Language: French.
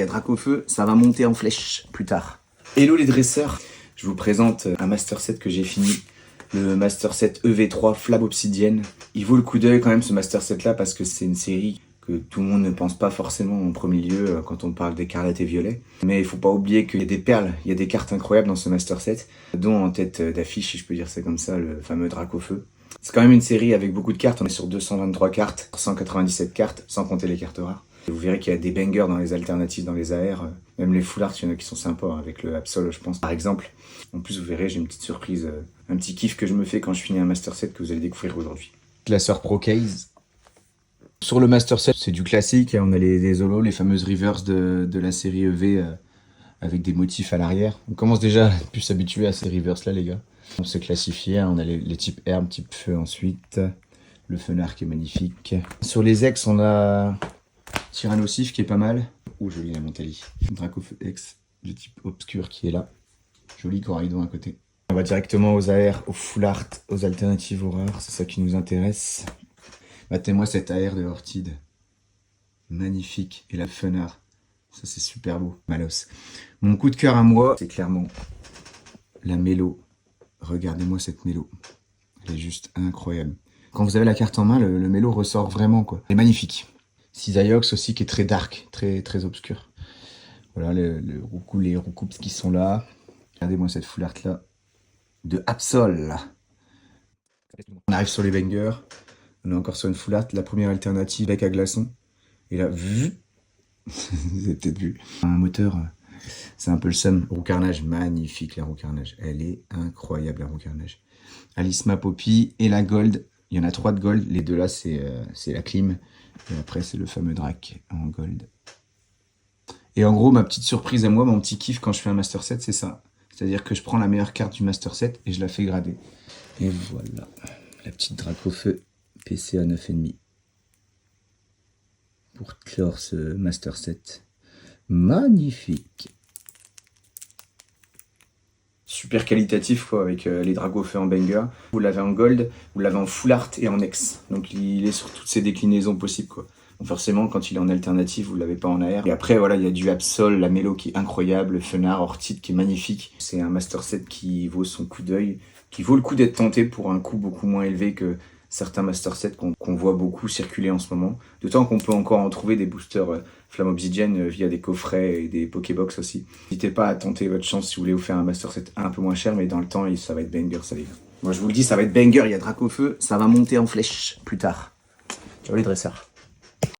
a Dracofeu, ça va monter en flèche plus tard. Hello les dresseurs, je vous présente un master set que j'ai fini. Le master set EV3 Flame Obsidienne. Il vaut le coup d'œil quand même ce master set là parce que c'est une série que tout le monde ne pense pas forcément en premier lieu quand on parle d'écarlate et violet. Mais il faut pas oublier qu'il y a des perles, il y a des cartes incroyables dans ce master set, dont en tête d'affiche, si je peux dire ça comme ça, le fameux Dracofeu. C'est quand même une série avec beaucoup de cartes, on est sur 223 cartes, 197 cartes, sans compter les cartes rares. Et vous verrez qu'il y a des bangers dans les alternatives, dans les AR, même les full art, il y en a qui sont sympas, avec le Absol je pense par exemple. En plus vous verrez, j'ai une petite surprise, un petit kiff que je me fais quand je finis un master set que vous allez découvrir aujourd'hui. Classeur Pro Case. Sur le master set, c'est du classique, on a les holos, les fameuses reverse de la série EV avec des motifs à l'arrière. On commence déjà à plus s'habituer à ces reverse là les gars. On s'est classifié, on a les types herbe, type feu ensuite, le fenard qui est magnifique. Sur les ex, on a Tyrannosif qui est pas mal. Oh joli la Montali. Dracofeu ex du type obscur qui est là. Joli Coraidon à côté. On va directement aux AR, aux full art, aux alternatives aux rares, c'est ça qui nous intéresse. Battez-moi cette AR de Ortide. Magnifique. Et la Fenard. Ça c'est super beau. Malos. Mon coup de cœur à moi, c'est clairement la mélo. Regardez-moi cette mélo. Elle est juste incroyable. Quand vous avez la carte en main, le mélo ressort vraiment quoi. Elle est magnifique. Cisaiox aussi qui est très dark, très obscur. Voilà les roucoups qui sont là. Regardez-moi cette full art là. De Absol. On arrive sur les bangers. On est encore sur une full art, la première alternative avec à glaçon. Et là, vous avez peut-être vu. Un moteur, c'est un peu le seum. Roue Carnage, magnifique la Roue Carnage. Elle est incroyable la Roue Carnage. Alisma Poppy et la Gold. Il y en a 3 de Gold. Les deux là, c'est la Clim. Et après, c'est le fameux Drac en Gold. Et en gros, ma petite surprise à moi, mon petit kiff quand je fais un Master Set, c'est ça. C'est-à-dire que je prends la meilleure carte du Master Set et je la fais grader. Et voilà, la petite Dracofeu PC à 9,5 pour clore ce Master Set. Magnifique. Super qualitatif quoi, avec les Dracofeu en banger. Vous l'avez en gold, vous l'avez en full art et en ex. Donc il est sur toutes ces déclinaisons possibles quoi. Donc forcément quand il est en alternative, vous l'avez pas en AR. Et après voilà, il y a du Absol, la mélo qui est incroyable, le Fenard, Ortide qui est magnifique. C'est un Master Set qui vaut son coup d'œil, qui vaut le coup d'être tenté pour un coût beaucoup moins élevé que certains Master Sets qu'on voit beaucoup circuler en ce moment. D'autant qu'on peut encore en trouver des boosters Flame Obsidienne via des coffrets et des Pokébox aussi. N'hésitez pas à tenter votre chance si vous voulez vous faire un Master Set un peu moins cher, mais dans le temps, ça va être banger, ça les gars. Moi je vous le dis, ça va être banger, il y a Dracofeu, ça va monter en flèche plus tard. Ciao les dresseurs.